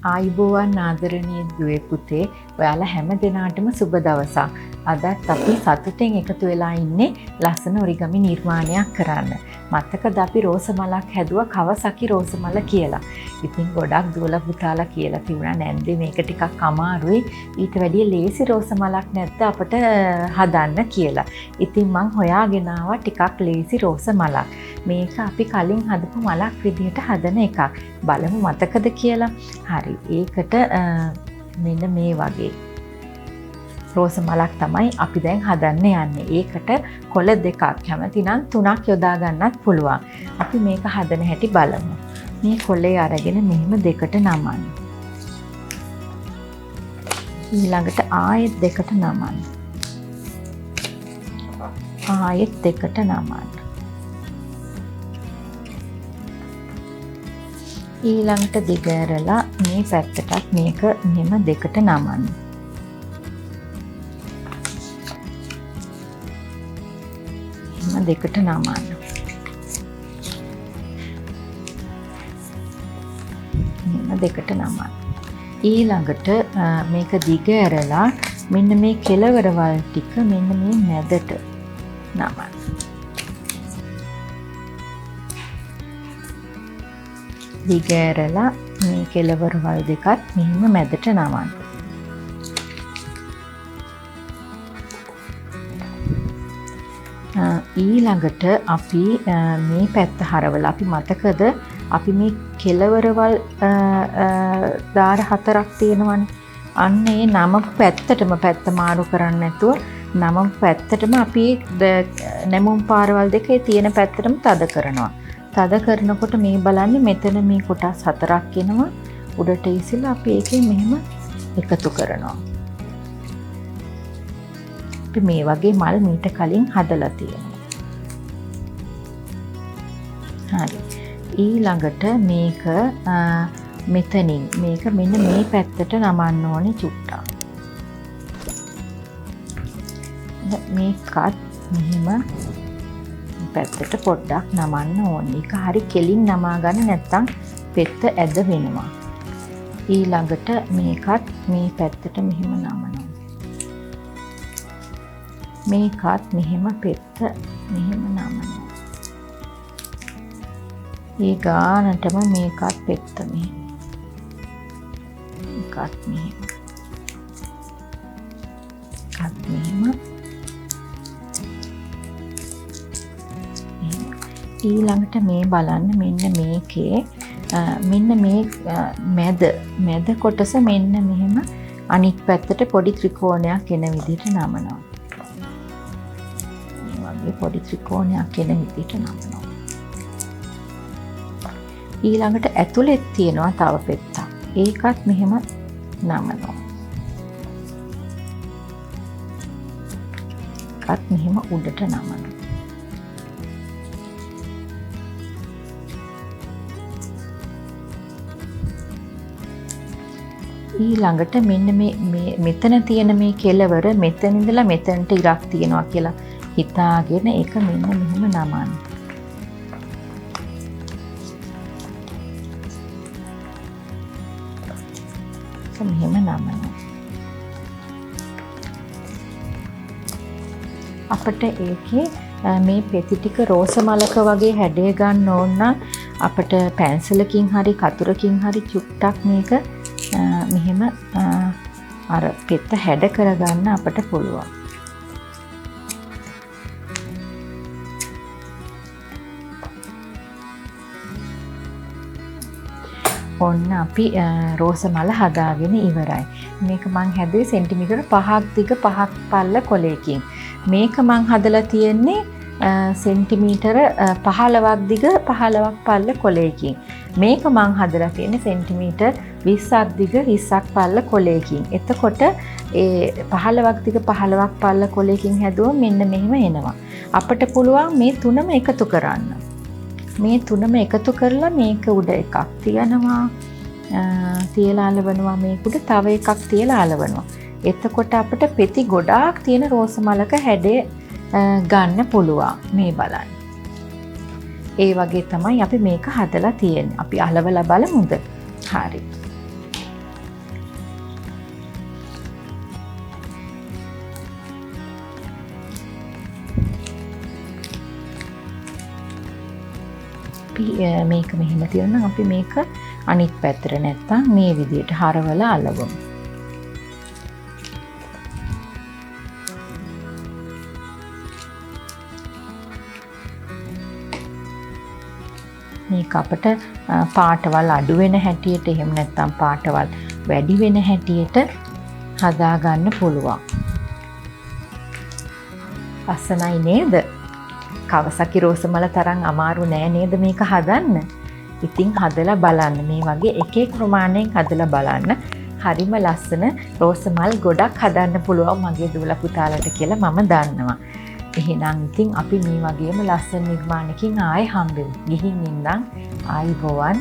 ආයුබෝවන් ආදරණීය දුවේ පුතේ ඔයාලා හැම දිනාටම සුබ දවසක්. අදත් අපි සතුටෙන් එකතු වෙලා ඉන්නේ ලස්සන ඔරිගමි නිර්මාණයක් කරන්න. මතකද අපි රෝස මලක් හැදුවා කවසකි රෝස මල කියලා. ඉතින් ගොඩක් දුවලා පුතාලා කියලා තිබුණා නැන්දේ මේක ටිකක් අමාරුයි. ඊට වැඩිය ලේසි රෝස මලක් නැද්ද අපිට හදන්න කියලා. ඉතින් මං හොයාගෙන ආවා ටිකක් ලේසි රෝස මලක්. මේක අපි කලින් හදපු මලක් විදිහට හදන එකක්. බලමු මතකද කියලා. හරි. ඒකට මෙන්න මේ වගේ රෝස මලක් තමයි අපි දැන් හදන්න යන්නේ. ඒකට කොළ දෙකක් කැමති නම් 3ක් යොදා ගන්නත් පුළුවන්. අපි මේක හදන හැටි බලමු. මේ කොළේ අරගෙන මෙහෙම දෙකට නමන්න. ඊළඟට ආයෙත් දෙකට නමන්න. ආයෙත් දෙකට නමන්න. ඊළඟට දිග ඇරලා මේ පැත්තටත් මේක මෙහෙම දෙකට නමන්න. එහෙම දෙකට නමන්න. මෙහෙම දෙකට නමන්න. ඊළඟට මේක දිග ඇරලා මෙන්න මේ කෙළවරවල් ටික මෙන්න මේ මැදට නමන්න. දිග ඇරලා මේ කෙළවරවල් දෙකත් මෙහෙම මැදට නමන්න. ඊළඟට අපි මේ පැත්ත හරවලා අපි මතකද අපි මේ කෙළවරවල් දාර 4ක් තියෙනවනේ. අන්න ඒ නමපු පැත්තටම පැත්ත මාරු කරන්නේ නැතුව නමපු පැත්තටම අපි නැමුම් පාරවල් දෙකේ තියෙන පැත්තටම තද කරනවා. තද කරනකොට මේ බලන්නේ මෙතන මේ කොටස් 4ක් එනවා. උඩට ඉසිලා අපි ඒකෙන් මෙහෙම එකතු කරනවා. අපි මේ වගේ මල් මීට කලින් හදලා තියෙනවා. හරි. ඊළඟට මේක මෙතනින් මේක මෙන්න මේ පැත්තට නමන්න ඕනේ චුට්ටක්. මේකත් මෙහෙම පැත්තට පොඩ්ඩක් නමන්න ඕනේ. ඒක හරි කෙලින් නමා ගන්න නැත්නම් පෙත්ත ඇද වෙනවා. ඊළඟට මේකත් මේ පැත්තට මෙහෙම නමනවා. මේකත් මෙහෙම පෙත්ත මෙහෙම නමනවා. ඒ ගානටම මේකත් පෙත්ත මෙහෙම. මේකත් මෙහෙම. මේකත් මෙහෙම. ඊළඟට මේ බලන්න මෙන්න මේකේ මෙන්න මේ මැද කොටස මෙන්න මෙහෙම අනිත් පැත්තට පොඩි ත්‍රිකෝණයක් එන විදිහට නමනවා. මේ වගේ පොඩි ත්‍රිකෝණයක් එන විදිහට නමනවා. ඊළඟට ඇතුලේ තියෙනවා තව පෙත්තක්. ඒකත් මෙහෙම නමනවා. ඒකත් මෙහෙම උඩට නමනවා. ඊළඟට මෙන්න මේ මෙතන තියෙන මේ කෙළවර මෙතන ඉඳලා මෙතනට ඉරක් තියනවා කියලා හිතාගෙන ඒක මෙන්න මෙහෙම නමන්න. මෙහෙම නමන්න. අපිට ඒකේ මේ පෙති ටික රෝස මලක වගේ හැඩය ගන්න ඕන නම් අපිට පැන්සලකින් හරි කතුරකින් හරි චුට්ටක් මේක මෙහෙම අර පෙත්ත හැඩ කරගන්න අපට පුළුවන්. ඔන්න අපි රෝස මල හදාගෙන ඉවරයි. මේක මං හැදුවේ සෙන්ටිමීටර 5ක් දිග 5ක් පල්ල කොලයකින්. මේක මං හදලා තියෙන්නේ සෙන්ටිමීටර 15ක් දිග 15ක් පල්ල කොලයකින්. මේක මං හදලා තියෙන්නේ සෙන්ටිමීටර් 20ක් දිග 20ක් පල්ල කොලයකින්. එතකොට ඒ 15ක් දිග 15ක් පල්ල කොලයකින් හැදුවොත් මෙන්න මෙහෙම එනවා. අපිට පුළුවන් මේ තුනම එකතු කරන්න. මේ තුනම එකතු කරලා මේක උඩ එකක් තියනවා. තියලා අලවනවා මේක උඩ තව එකක් තියලා අලවනවා. එතකොට අපිට පෙති ගොඩාක් තියෙන රෝස මලක හැඩය ගන්න පුළුවන්. මේ බලන්න. ඒ වගේ තමයි අපි මේක හදලා තියෙන්නේ. අපි අලවලා බලමුද? හරි. අපි මේක මෙහෙම තියනවා අපි මේක අනිත් පැත්තට නැත්තම් මේ විදිහට හරවලා අලවමු. මේක අපට පාටවල් අඩු වෙන හැටියට එහෙම නැත්තම් පාටවල් වැඩි වෙන හැටියට හදා ගන්න පුළුවන්. ලස්සනයි නේද? කවසකි රෝසමල තරම් අමාරු නෑ නේද මේක හදන්න? ඉතින් හදලා බලන්න. මේ වගේ එක එක ප්‍රමාණයෙන් හදලා බලන්න. හරිම ලස්සන රෝසමල් ගොඩක් හදන්න පුළුවන් මගේ දූලා පුතාලට කියලා මම දන්නවා. එහෙනම් ඉතින් අපි මේ වගේම ලස්සන නිර්මාණකින් ආයෙ හම්බෙමු. ගිහින් ඉන්නම්. ආයිබෝවන්.